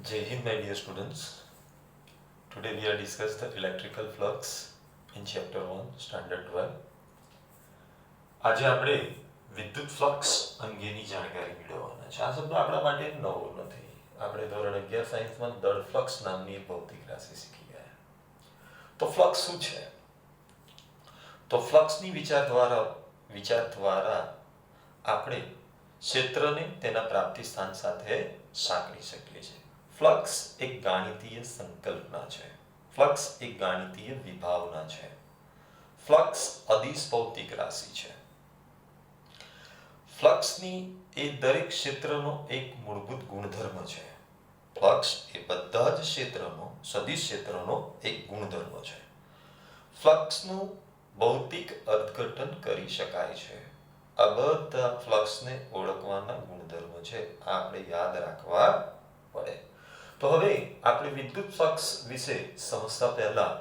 Jai Hind, my dear students. Today we are discuss the electrical flux in chapter 1, standard 12. આજે આપણે વિદ્યુત flux અંગેની જાણકારી મેળવવાના છે. આ શબ્દ આપણા માટે નવો નથી. આપણે ધોરણ 11 સાયન્સમાં દળ ફ્લક્સ નામની ભૌતિક રાશિ શીખી ગયા. તો ફ્લક્સ શું છે? તો ફ્લક્સની વિચાર દ્વારા આપણે ક્ષેત્રને તેના પ્રાપ્તિ સ્થાન સાથે સાંકળી શકીએ છીએ. ફ્લક્સ એક ગાણિતીય સંકલ્પના છે. ફ્લક્સ એક ગાણિતીય વિભાવના છે. ફ્લક્સ અદિશ ભૌતિક રાશિ છે. ફ્લક્સની એ દરેક ક્ષેત્રનો એક મૂળભૂત ગુણધર્મ છે. ફ્લક્સ એ બધા જ ક્ષેત્રનો સદિશ ક્ષેત્રનો એક ગુણધર્મ છે. ફ્લક્સનું ભૌતિક અર્થઘટન કરી શકાય છે. આ બધા ફ્લક્સને ઓળખવાના ગુણધર્મ છે. આપણે યાદ રાખવા પડે. તો હવે આપણે વિદ્યુત ફ્લક્સ વિશે સમજતા પહેલા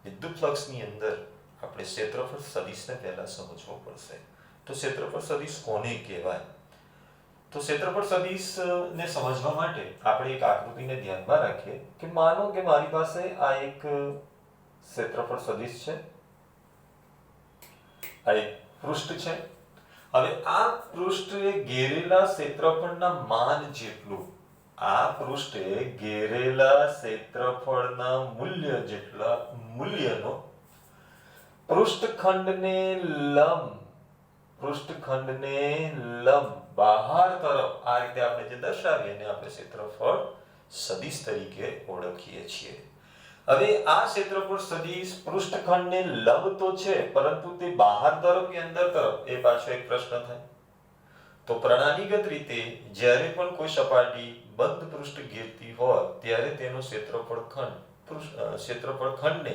વિદ્યુત ફ્લક્સની અંદર આપણે ક્ષેત્રફળ સદિશને પહેલા સમજવો પડશે. તો ક્ષેત્રફળ સદિશ કોને કહેવાય? તો ક્ષેત્રફળ સદિશને સમજવા માટે આપણે એક આકૃતિને ધ્યાનમાં રાખીએ કે માનો કે મારી પાસે આ એક ક્ષેત્રફળ સદિશ છે. આ એક પૃષ્ઠ છે. હવે આ પૃષ્ઠે ઘેરેલા ક્ષેત્રફળના માન જેટલું આ પૃષ્ઠે ઘેરેલા ક્ષેત્રફળના મૂલ્ય જેટલા મૂલ્યનો પૃષ્ઠખંડને લંબ બહાર તરફ આ રીતે આપણે જે દર્શાવીએ એને આપણે ક્ષેત્રફળ સદિશ તરીકે ઓળખીએ છીએ. હવે આ ક્ષેત્રફળ સદિશ પૃષ્ઠખંડને લંબ તો છે, પરંતુ તે બહાર તરફ કે અંદર તરફ એ પાછો એક પ્રશ્ન થાય. તો પ્રણાલીગત રીતે જ્યારે પણ કોઈ સપાટી બંધ પૃષ્ઠ ઘેરતી હોય ત્યારે તેનો ક્ષેત્રફળ ખંડને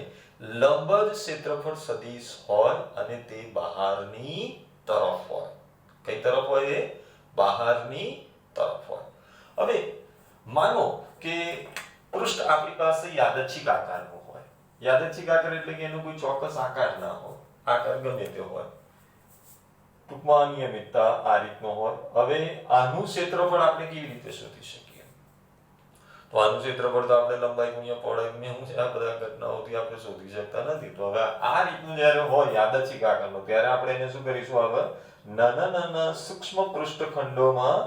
લંબ જ ક્ષેત્રફળ સદિશ હોય અને તે બહારની તરફ હોય. કઈ તરફ હોય? એ બહારની તરફ હોય. હવે માનો કે પૃષ્ઠ આપણી પાસે યાદચ્છિક આકારનું હોય. યાદચ્છિક આકાર એટલે કે એનો કોઈ ચોક્કસ આકાર ના હોય. આકાર ગમે તે હોય. ટૂંકમાં અનિયમિતતા આ રીતનો હોય. હવે આનું ક્ષેત્રફળ આપણે કેવી રીતે શોધી શકીએ? તો આનું ક્ષેત્રફળ તો આપણે લંબાઈ ગુણ્યા પહોળાઈ ગુણ્યા શું છે આ બધા ઘટનાઓથી આપણે શોધી શકતા નથી. તો હવે આ રીતનું જ્યારે હોય યાદચ્છિક આકારનો ત્યારે આપણે એને શું કરીશું? હવે નાના સૂક્ષ્મ પૃષ્ઠખંડોમાં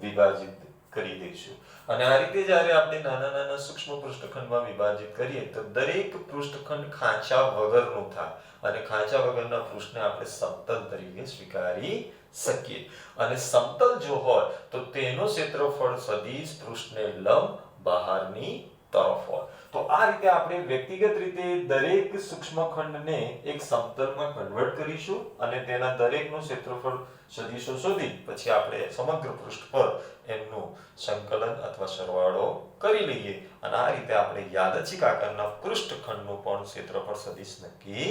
વિભાજિત કરી દઈશું. અને આ રીતે જ્યારે આપણે નાના સૂક્ષ્મ પૃષ્ઠખંડમાં વિભાજિત કરીએ તો દરેક પૃષ્ઠખંડ ખાંચા વગરનું થાય અને ખાંચા વગરના પૃષ્ઠને આપણે સમતલ તરીકે સ્વીકારી શકીએ. અને સમતલ જો હોય તો તેનો ક્ષેત્રફળ સદિશ પૃષ્ઠને લંબ બહારની તરફ હોય. તો આ રીતે આપણે વ્યક્તિગત રીતે દરેક સૂક્ષ્મ ખંડને એક સમતલમાં કન્વર્ટ કરીશું અને તેના દરેકનું ક્ષેત્રફળ સદિશો શોધી પછી આપણે સમગ્ર પૃષ્ઠ પર એમનું સંકલન અથવા સરવાળો કરી લઈએ અને આ રીતે આપણે યાદચ્છિક આકારના પૃષ્ઠખંડનું પણ ક્ષેત્રફળ સદિશ નક્કી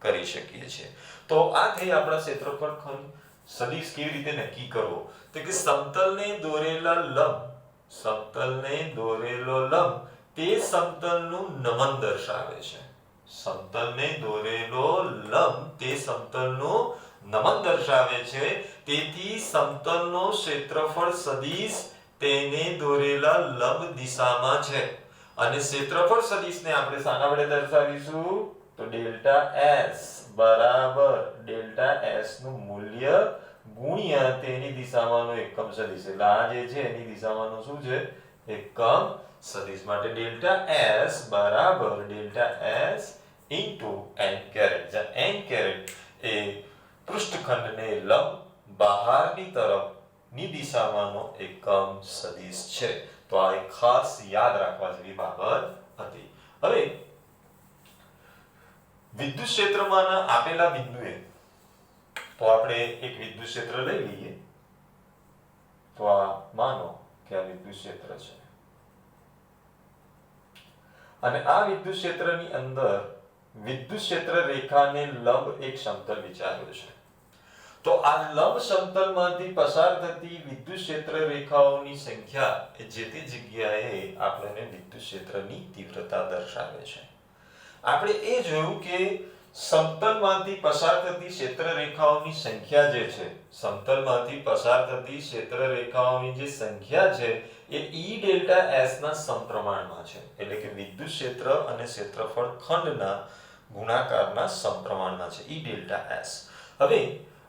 કરી શકીએ છીએ. તો આ થઈ આપણા ક્ષેત્રફળ ખંડ સદિશ કેવી રીતે નક્કી કરવો? તો કે સમતલને દોરેલો લંબ તે સમતલનું નમન દર્શાવે છે. સમતલને દોરેલો લંબ તે સમતલનું નમન દર્શાવે છે. તેથી સમતલનો ક્ષેત્રફળ સદિશ તેને દોરેલા લંબ દિશામાં છે. અને ક્ષેત્રફળ સદિશને આપણે શાના વડે દર્શાવીશું? તો ડેલ્ટા S બરાબર ડેલ્ટા S નું મૂલ્ય ગુણ્યા તેની દિશામાંનો એકમ સદિશ. એટલે આ જે છે એની દિશામાંનો શું છે? એકમ સદિશ. માટે ડેલ્ટા S બરાબર delta S into n caret. જ્યાં n કેરેટ એ પૃષ્ઠખંડને લંબ બહારની તરફની દિશામાંનો એકમ સદિશ છે. તો આ એક ખાસ યાદ રાખવા જેવી બાબત હતી. હવે વિદ્યુત ક્ષેત્રમાંના આપેલા બિંદુએ તો આપણે એક વિદ્યુત ક્ષેત્ર લઈ લઈએ. તો આ માનો કે આ વિદ્યુત ક્ષેત્ર છે અને આ વિદ્યુત ક્ષેત્રની અંદર વિદ્યુત ક્ષેત્ર રેખાને લંબ એક સમતલ વિચાર્યો છે. તો આ લંબ સમતલમાંથી પસાર થતી વિદ્યુત ક્ષેત્ર રેખાઓની સંખ્યા એ જે તે જગ્યાએ આપણને વિદ્યુત ક્ષેત્રની તીવ્રતા દર્શાવે છે. આપણે એ જોયું કે સમતલમાંથી પસાર થતી ક્ષેત્રરેખાઓની સંખ્યા જે છે, સમતલમાંથી પસાર થતી ક્ષેત્રરેખાઓની જે સંખ્યા છે એ E ડેલ્ટા S ના સમપ્રમાણમાં છે. એટલે કે વિદ્યુત ક્ષેત્ર અને ક્ષેત્રફળ ખંડના ગુણાકારના સમપ્રમાણમાં છે, E ડેલ્ટા S. હવે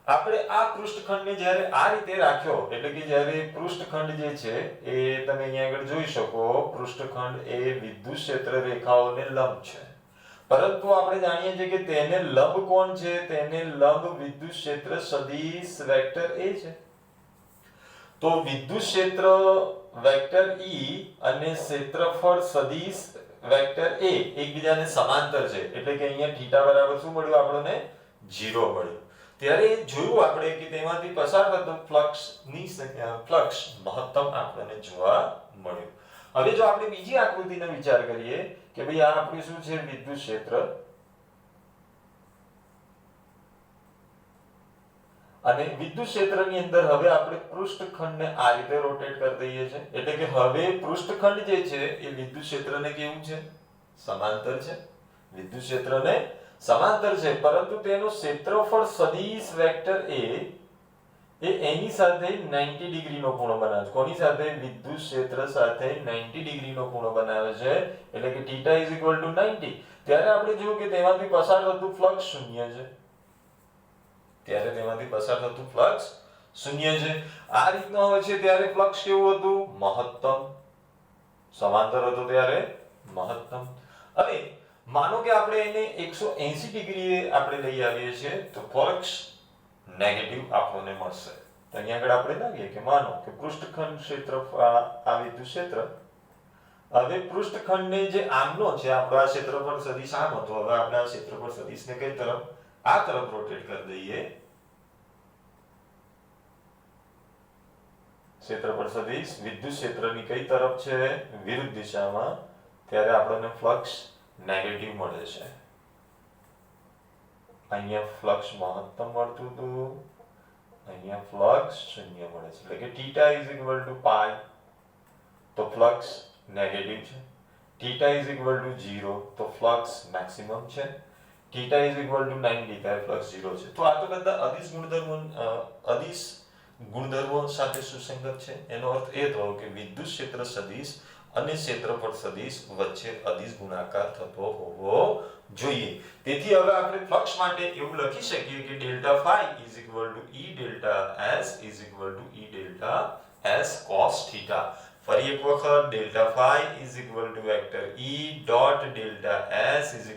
આપણે આ પૃષ્ઠખંડને જ્યારે આ રીતે રાખ્યો, એટલે કે જ્યારે પૃષ્ઠખંડ જે છે એ તમે અહીંયા આગળ જોઈ શકો, પૃષ્ઠખંડ એ વિદ્યુત ક્ષેત્ર રેખાઓને લંબ છે. પરંતુ આપણે જાણીએ છીએ કે તેને લંબ કોણ છે? તેને લંબ વિદ્યુત ક્ષેત્ર સદિશ વેક્ટર A છે. તો વિદ્યુત ક્ષેત્ર વેક્ટર E અને ક્ષેત્રફળ સદિશ વેક્ટર A એકબીજાને સમાંતર છે. એટલે કે અહીંયા θ બરાબર શું મળ્યું આપણને? 0 મળ્યું. ત્યારે જોયું આપણે કે તેમાંથી પસાર થતો ફ્લક્સની સંખ્યા, ફ્લક્સ મહત્તમ આપણને જોવા મળ્યું. હવે જો આપણે બીજી આકૃતિનો વિચાર કરીએ કે ભાઈ આ આપણું શું છે? વિદ્યુત ક્ષેત્ર. અને વિદ્યુત ક્ષેત્રની અંદર હવે આપણે પૃષ્ઠખંડને આ રીતે રોટેટ કરી દઈએ છીએ. એટલે કે હવે પૃષ્ઠખંડ જે છે એ વિદ્યુત ક્ષેત્રને કેવું છે? સમાંતર છે. વિદ્યુત ક્ષેત્રને સમાંતર છે, પરંતુ તેનો ક્ષેત્રફળ સદિશ વેક્ટર A એ એની સાથે 90 ડિગ્રીનો ખૂણો બનાવે છે. કોની સાથે? વિદ્યુત ક્ષેત્ર સાથે 90 ડિગ્રીનો ખૂણો બનાવે છે. એટલે કે θ = 90. ત્યારે આપણે જોયું કે તેમાંથી પસાર થતું ફ્લક્સ શૂન્ય છે. ત્યારે તેમાંથી પસાર થતું ફ્લક્સ શૂન્ય છે. આ રીતનો હોય છે ત્યારે ફ્લક્સ કેવું હતું? મહત્તમ. સમાંતર હતો ત્યારે મહત્તમ. હવે માનો કે આપણે એને 180 ડિગ્રીએ આપણે લઈ આવીએ છીએ તો ફ્લક્સ નેગેટિવ આપણને મળશે. તો અહીંયા આગળ આપણે લાગીએ કે માનો કે પૃષ્ઠખંડ ક્ષેત્ર આ વિદ્યુત ક્ષેત્ર, હવે પૃષ્ઠખંડને જે આમનો છે આપણો આ ક્ષેત્રફળ સદિશ આમ હતો, હવે આપણે આ ક્ષેત્રફળ સદિશને કઈ તરફ? આ તરફ રોટેટ કરી દઈએ. ક્ષેત્રફળ સદિશ વિદ્યુત ક્ષેત્રની કઈ તરફ છે? વિરુદ્ધ દિશામાં. ત્યારે આપણને ફ્લક્સ નેગેટિવ મળે છે. અહીંયા ફ્લક્સ મહત્તમ મળતું હતું, અહીંયા ફ્લક્સ શૂન્ય મળે છે. એટલે કે θ = π તો ફ્લક્સ નેગેટિવ છે. θ = 0 તો ફ્લક્સ મેક્સિમમ છે. θ = 90 ત્યારે ફ્લક્સ 0 છે. તો આ તો બધા અદિશ ગુણધર્મો સાથે સુસંગત છે. એનો અર્થ એ થયો કે વિદ્યુત ક્ષેત્ર સદિશ અને ક્ષેત્રફળ સદિશ વચ્ચે અદિશ ગુણાકાર થતો હોવો જોઈએ. તેથી હવે આપણે ફ્લક્સ માટે એવું લખી શકીએ કે delta φ = E delta S = E delta S cos θ. ફરી એક વખત delta φ = vector E dot delta S =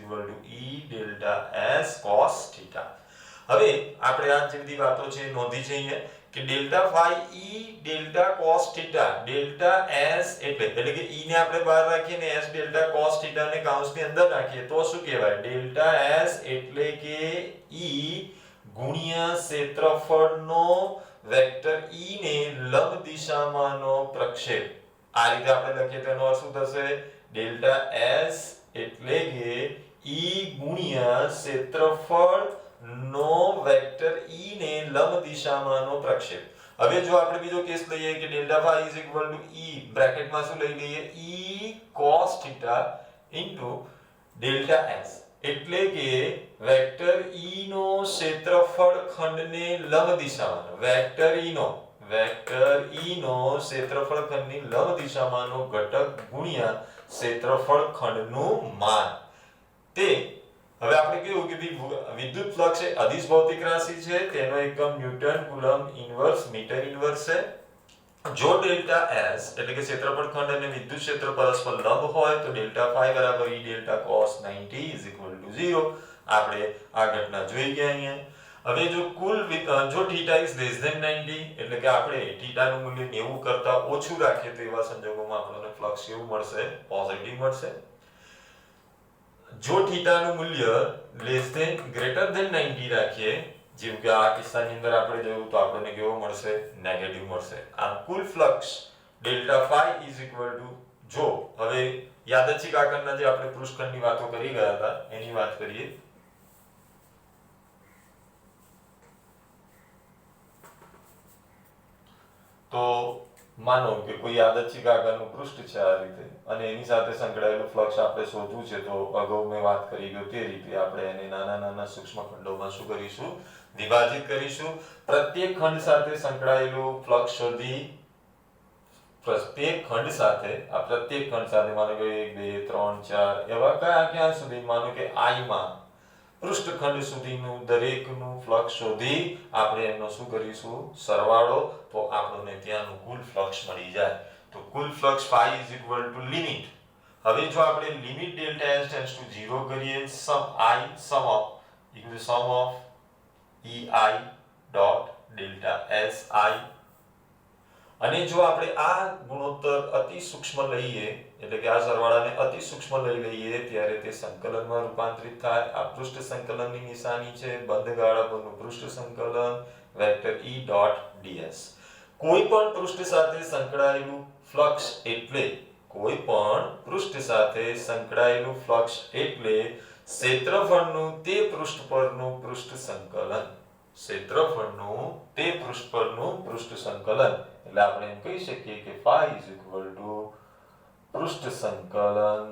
E delta S cos θ. હવે આપણે આ જે બધી વાતો છે નોંધી છે અહીંયા કે delta φ E delta cos θ, delta S એટલે કે E ને આપણે બહાર રાખીએ ને S ડેલ્ટા cos θ ને કૌંસની અંદર રાખીએ તો શું કહેવાય? ડેલ્ટા S એટલે કે E ગુણ્યા ક્ષેત્રફળનો વેક્ટર E ને લંબ દિશામાંનો પ્રક્ષેપ. આ રીતે આપણે લખીએ તો એનો અર્થ શું થશે? ડેલ્ટા S એટલે કે E ગુણ્યા ક્ષેત્રફળ નો વેક્ટર E ને લંબ દિશામાંનો પ્રક્ષેપ. હવે જો આપણે બીજો કેસ લઈએ કે ડેલ્ટા φ = E બ્રેકેટમાં શું લઈ લઈએ? E cos θ ડેલ્ટા S એટલે કે વેક્ટર E નો ક્ષેત્રફળ ખંડને લંબ દિશામાંનો વેક્ટર E નો ક્ષેત્રફળ ખંડની લંબ દિશામાંનો ઘટક ગુણ્યા ક્ષેત્રફળ ખંડનું માન. તે હવે આપણે કહ્યું કે વિદ્યુત ફ્લક્સ એ અદિશ ભૌતિક રાશિ છે. તેનો એકમ newton coulomb inverse metre inverse છે. જો ડેલ્ટા S એટલે કે ક્ષેત્રફળ ખંડ અને વિદ્યુત ક્ષેત્ર પરસ્પર લંબ હોય તો ડેલ્ટા φ = E ડેલ્ટા cos 90 = 0. આપણે આ ઘટના જોઈ ગયા અહીંયા. હવે જો જો θ > 90 એટલે કે આપણે θ નું મૂલ્ય 90 કરતા ઓછું રાખીએ તો એવા સંજોગોમાં આપણને ફ્લક્સ કેવું મળશે? પોઝિટિવ મળશે. જો θ નું મૂલ્ય >90 રાખીએ, જેમ કે આ કિસ્સાની અંદર આપણે જોયું તો આપણને કેવો મળશે? નેગેટિવ મળશે. આમ કુલ ફ્લક્સ ડેલ્ટા φ = જો હવે યાદચ્છિક આકારના જે આપણે પૃષ્ઠખંડની વાતો કરી ગયા હતા એની વાત કરીએ તો માનો કે કોઈ યાદચ્છિક આકારનું પૃષ્ઠ છે આ રીતે અને એની સાથે સંકળાયેલું ફ્લક્સ આપણે શોધવું છે, તો અગાઉ મેં વાત કરી ગયો તે રીતે આપણે એને નાના નાના સૂક્ષ્મ ખંડોમાં શું કરીશું, વિભાજિત કરીશું. પ્રત્યેક ખંડ સાથે સંકળાયેલું ફ્લક્સ શોધી પ્રત્યેક ખંડ સાથે માનો કે 1 2 3 4 એવા ક્યાં સુધી, માનો કે I માં પૃષ્ઠખંડ સુધીનું દરેકનું ફ્લક્સ શોધી આપણે એમનો શું કરીશું, સરવાળો, તો આપણને ત્યાંનું કુલ ફ્લક્સ મળી જાય. તો કુલ flux phi is equal to limit. હવે જો આપણે limit delta s tends to 0 કરીએ, sum of ei dot delta si, અને જો આપણે આ ગુણોત્તર અતિ સૂક્ષ્મ લઈએ, એટલે કે આ સરવાળાને અતિ સૂક્ષ્મ લઈ લઈએ, ત્યારે તે સંકલનમાં રૂપાંતરિત થાય. આ પૃષ્ઠ સંકલનની નિશાની છે, બંધ ગાળા પરનું પૃષ્ઠ સંકલન વેક્ટર E ડોટ ds. કોઈ પણ પૃષ્ઠ સાથે સંકળાયેલું ફ્લક્સ એટલે ક્ષેત્રફળનું તે પૃષ્ઠ પરનું પૃષ્ઠ સંકલન. એટલે આપણે એમ કહી શકીએ કે phi is equal to પૃષ્ઠ સંકલન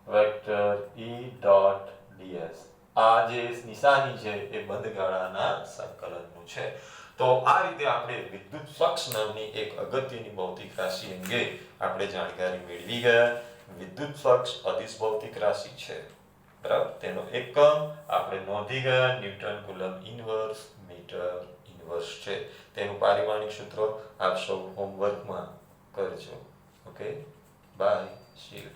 વેક્ટર E ડોટ ds. આ જે નિશાની છે એ બંધ ગાળાના સંકલનનું છે. તો આ રીતે આપણે વિદ્યુત ફ્લક્સ નામની એક અગત્યની ભૌતિક રાશિ અંગે આપણે જાણકારી મેળવી ગયા. વિદ્યુત ફ્લક્સ અદિશ ભૌતિક રાશિ છે, બરાબર. તેનો એકમ આપણે નોંધી ગયા, newton coulomb inverse metre inverse છે. તેનું પારિમાણિક સૂત્ર આપ સૌ હોમવર્કમાં કરજો. Okay, bye, see you.